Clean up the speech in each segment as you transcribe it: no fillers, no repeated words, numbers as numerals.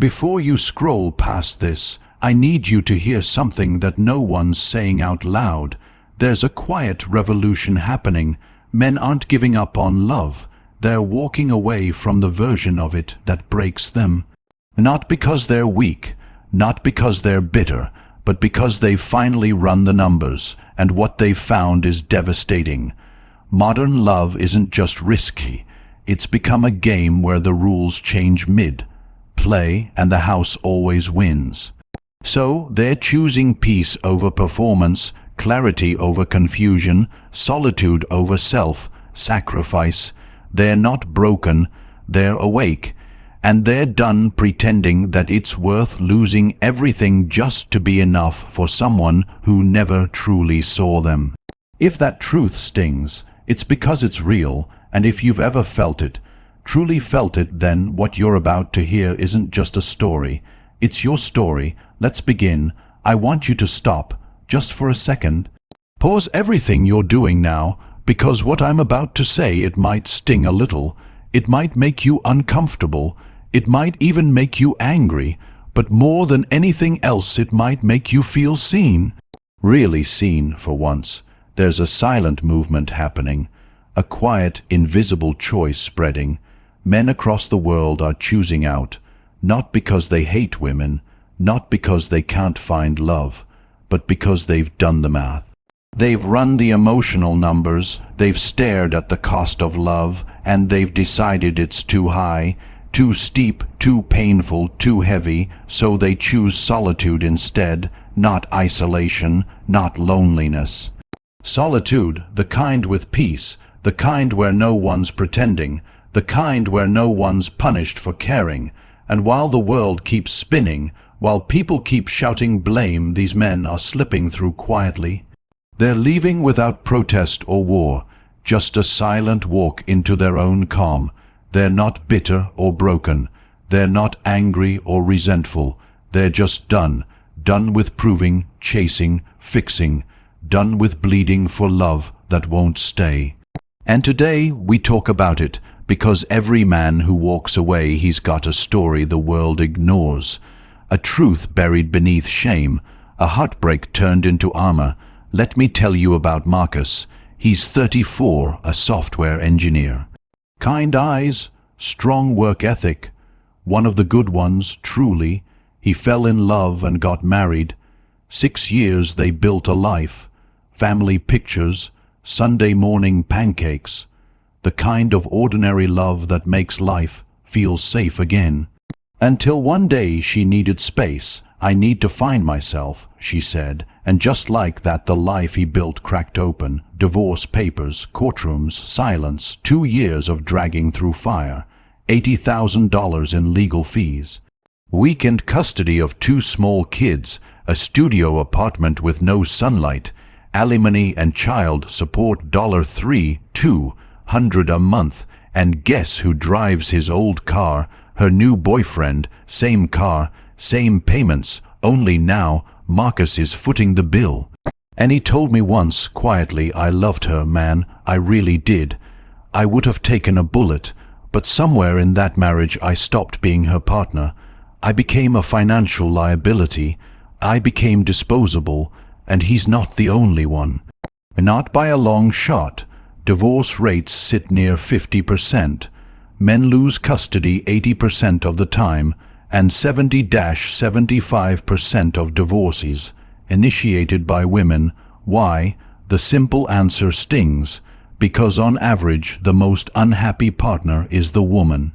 Before you scroll past this, I need you to hear something that no one's saying out loud. There's a quiet revolution happening. Men aren't giving up on love. They're walking away from the version of it that breaks them. Not because they're weak, not because they're bitter, but because they've finally run the numbers, and what they've found is devastating. Modern love isn't just risky. It's become a game where the rules change mid-play and the house always wins. So they're choosing peace over performance, clarity over confusion, solitude over self-sacrifice. They're not broken, they're awake, and they're done pretending that it's worth losing everything just to be enough for someone who never truly saw them. If that truth stings, it's because it's real, and if you've ever felt it, truly felt it, then what you're about to hear isn't just a story. It's your story. Let's begin. I want you to stop, just for a second. Pause everything you're doing now, because what I'm about to say, it might sting a little. It might make you uncomfortable. It might even make you angry. But more than anything else, it might make you feel seen. Really seen, for once. There's a silent movement happening. A quiet, invisible choice spreading. Men across the world are choosing out, not because they hate women, not because they can't find love, but because they've done the math. They've run the emotional numbers, they've stared at the cost of love, and they've decided it's too high, too steep, too painful, too heavy, so they choose solitude instead, not isolation, not loneliness. Solitude, the kind with peace, the kind where no one's pretending, the kind where no one's punished for caring. And while the world keeps spinning, while people keep shouting blame, these men are slipping through quietly. They're leaving without protest or war, just a silent walk into their own calm. They're not bitter or broken. They're not angry or resentful. They're just done with proving, chasing, fixing, done with bleeding for love that won't stay. And today we talk about it, because every man who walks away, he's got a story the world ignores. A truth buried beneath shame, a heartbreak turned into armor. Let me tell you about Marcus. He's 34, a software engineer. Kind eyes, strong work ethic, one of the good ones, truly. He fell in love and got married. 6 years they built a life. Family pictures, Sunday morning pancakes, the kind of ordinary love that makes life feel safe again. Until one day she needed space. I need to find myself, she said, and just like that the life he built cracked open. Divorce papers, courtrooms, silence, 2 years of dragging through fire, $80,000 in legal fees. Weekend custody of 2 small kids, a studio apartment with no sunlight, alimony and child support $3,200 a month, and guess who drives his old car? Her new boyfriend, same car, same payments, only now Marcus is footing the bill. And he told me once, quietly, I loved her, man, I really did. I would have taken a bullet, but somewhere in that marriage I stopped being her partner. I became a financial liability. I became disposable. And he's not the only one. Not by a long shot. Divorce rates sit near 50%. Men lose custody 80% of the time, and 70-75% of divorces initiated by women. Why? The simple answer stings. Because on average, the most unhappy partner is the woman.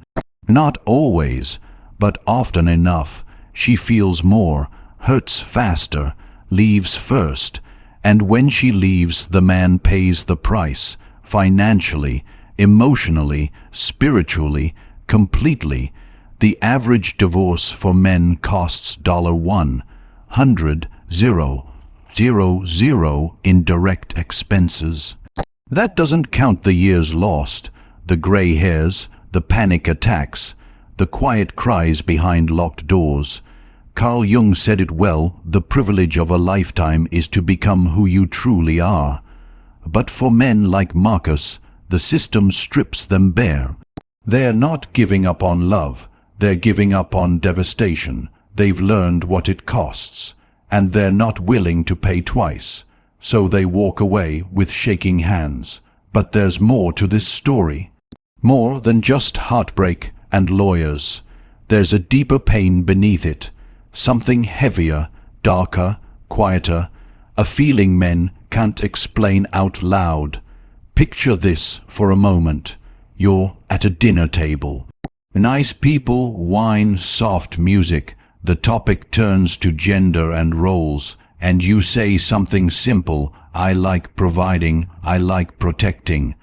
Not always, but often enough. She feels more, hurts faster, leaves first, and when she leaves, the man pays the price, financially, emotionally, spiritually, completely. The average divorce for men costs $100,000 in direct expenses. That doesn't count the years lost, the gray hairs, the panic attacks, the quiet cries behind locked doors. Carl Jung said it well, the privilege of a lifetime is to become who you truly are. But for men like Marcus, the system strips them bare. They're not giving up on love. They're giving up on devastation. They've learned what it costs, and they're not willing to pay twice. So they walk away with shaking hands. But there's more to this story. More than just heartbreak and lawyers. There's a deeper pain beneath it. Something heavier, darker, quieter. A feeling men can't explain out loud. Picture this for a moment. You're at a dinner table. Nice people, wine, soft music. The topic turns to gender and roles, and you say something simple. I like providing, I like protecting.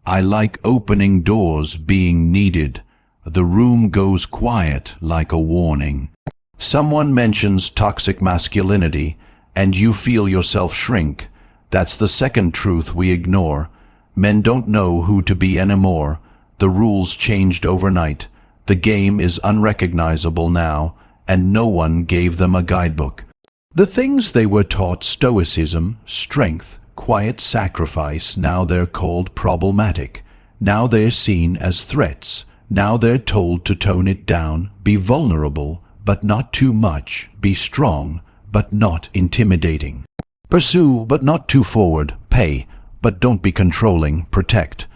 I like opening doors, being needed. The room goes quiet like a warning. Someone mentions toxic masculinity, and you feel yourself shrink. That's the second truth we ignore. Men don't know who to be anymore. The rules changed overnight. The game is unrecognizable now, and no one gave them a guidebook. The things they were taught, stoicism, strength, quiet sacrifice, now they're called problematic. Now they're seen as threats. Now they're told to tone it down, be vulnerable, but not too much, be strong, but not intimidating. Pursue, but not too forward, pay, but don't be controlling, protect.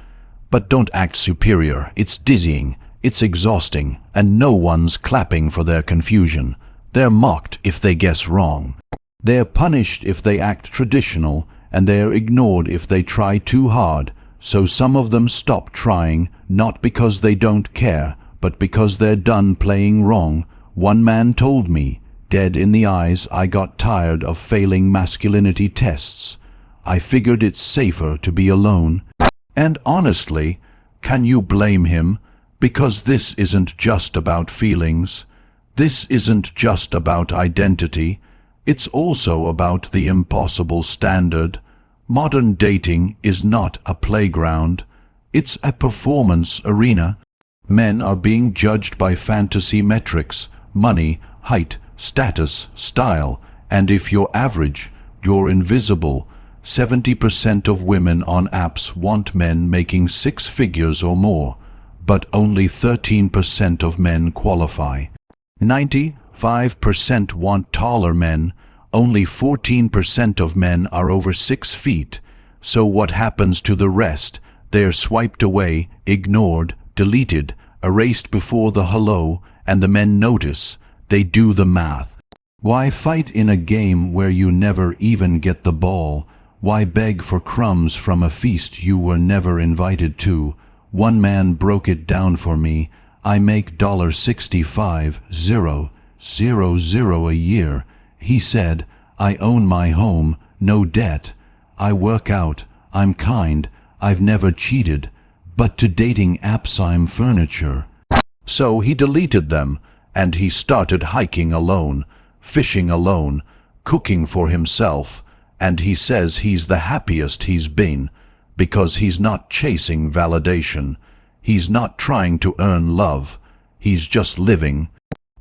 But don't act superior, it's dizzying, it's exhausting, and no one's clapping for their confusion. They're mocked if they guess wrong. They're punished if they act traditional, and they're ignored if they try too hard. So some of them stop trying, not because they don't care, but because they're done playing wrong. One man told me, dead in the eyes, I got tired of failing masculinity tests. I figured it's safer to be alone. And honestly, can you blame him? Because this isn't just about feelings. This isn't just about identity. It's also about the impossible standard. Modern dating is not a playground. It's a performance arena. Men are being judged by fantasy metrics, money, height, status, style, and if you're average, you're invisible. 70% of women on apps want men making 6 figures or more, but only 13% of men qualify. 95% want taller men. Only 14% of men are over 6 feet. So what happens to the rest? They're swiped away, ignored, deleted, erased before the hello, and the men notice. They do the math. Why fight in a game where you never even get the ball? Why beg for crumbs from a feast you were never invited to? One man broke it down for me. I make $65,000 a year. He said, I own my home, no debt. I work out, I'm kind, I've never cheated, but to dating apps I'm furniture. So he deleted them, and he started hiking alone, fishing alone, cooking for himself, and he says he's the happiest he's been, because he's not chasing validation. He's not trying to earn love. He's just living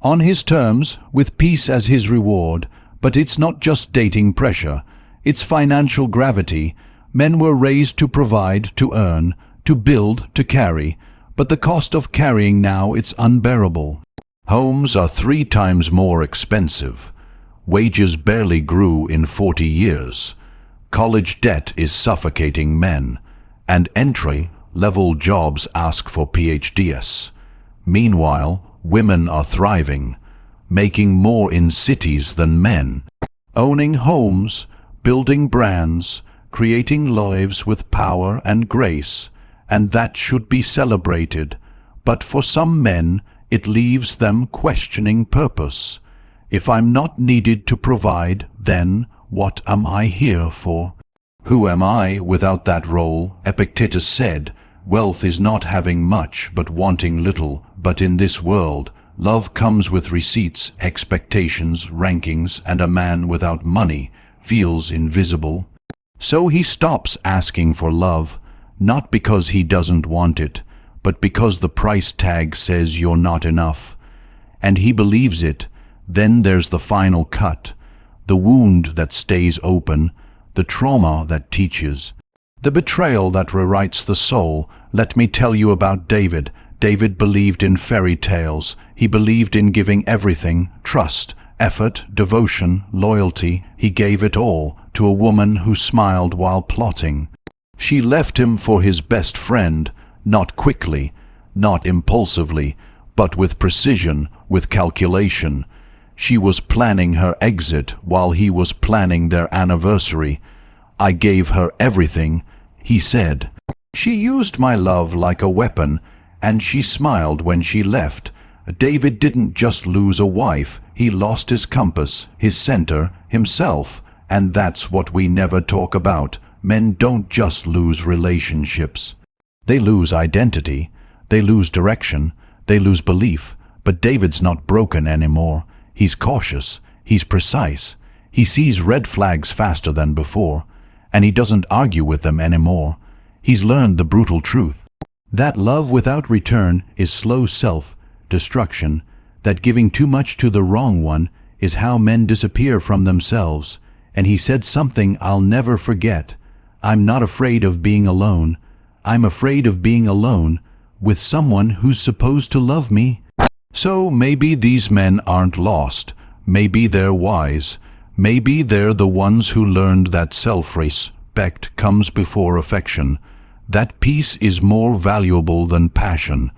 on his terms, with peace as his reward. But it's not just dating pressure. It's financial gravity. Men were raised to provide, to earn, to build, to carry. But the cost of carrying now, it's unbearable. Homes are 3 times more expensive. Wages barely grew in 40 years. College debt is suffocating men. And entry-level jobs ask for PhDs. Meanwhile, women are thriving, making more in cities than men, owning homes, building brands, creating lives with power and grace, and that should be celebrated. But for some men, it leaves them questioning purpose. If I'm not needed to provide, then what am I here for? Who am I without that role? Epictetus said, wealth is not having much but wanting little, but in this world, love comes with receipts, expectations, rankings, and a man without money feels invisible. So he stops asking for love, not because he doesn't want it, but because the price tag says you're not enough. And he believes it. Then there's the final cut, the wound that stays open, the trauma that teaches, the betrayal that rewrites the soul. Let me tell you about David. David believed in fairy tales. He believed in giving everything, trust, effort, devotion, loyalty. He gave it all to a woman who smiled while plotting. She left him for his best friend, not quickly, not impulsively, but with precision, with calculation. She was planning her exit while he was planning their anniversary. I gave her everything, he said. She used my love like a weapon, and she smiled when she left. David didn't just lose a wife, he lost his compass, his center, himself, and that's what we never talk about. Men don't just lose relationships. They lose identity, they lose direction, they lose belief. But David's not broken anymore. He's cautious, he's precise, he sees red flags faster than before, and he doesn't argue with them anymore. He's learned the brutal truth. That love without return is slow self-destruction, that giving too much to the wrong one is how men disappear from themselves. And he said something I'll never forget. I'm not afraid of being alone. I'm afraid of being alone with someone who's supposed to love me. So maybe these men aren't lost. Maybe they're wise. Maybe they're the ones who learned that self-respect comes before affection. That peace is more valuable than passion.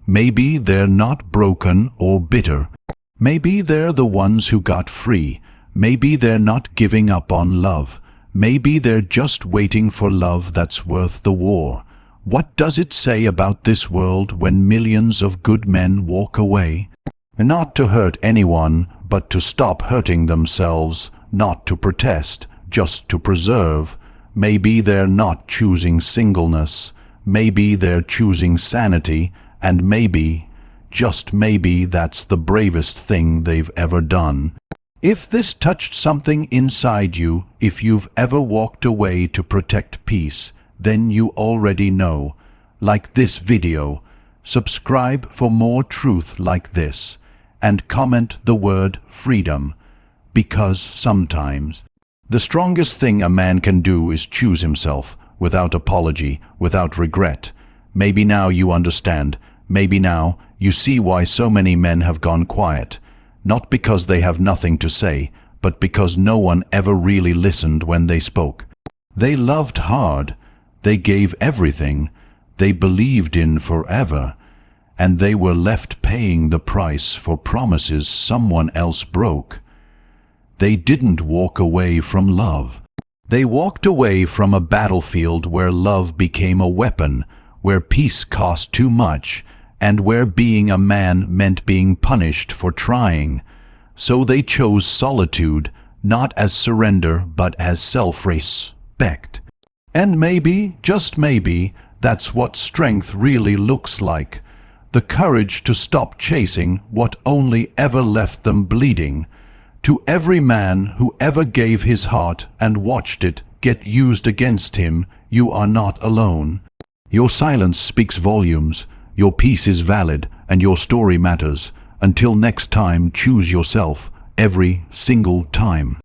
Maybe they're not broken or bitter. Maybe they're the ones who got free. Maybe they're not giving up on love. Maybe they're just waiting for love that's worth the war. What does it say about this world when millions of good men walk away? Not to hurt anyone, but to stop hurting themselves, not to protest, just to preserve. Maybe they're not choosing singleness. Maybe they're choosing sanity, and maybe, just maybe, that's the bravest thing they've ever done. If this touched something inside you, if you've ever walked away to protect peace, then you already know. Like this video, subscribe for more truth like this, and comment the word freedom, because sometimes the strongest thing a man can do is choose himself, without apology, without regret. Maybe now you understand. Maybe now you see why so many men have gone quiet. Not because they have nothing to say, but because no one ever really listened when they spoke. They loved hard. They gave everything. They believed in forever. And they were left paying the price for promises someone else broke. They didn't walk away from love. They walked away from a battlefield where love became a weapon, where peace cost too much, and where being a man meant being punished for trying. So they chose solitude, not as surrender, but as self-respect. And maybe, just maybe, that's what strength really looks like. The courage to stop chasing what only ever left them bleeding. To every man who ever gave his heart and watched it get used against him, you are not alone. Your silence speaks volumes. Your peace is valid, and your story matters. Until next time, choose yourself, every single time.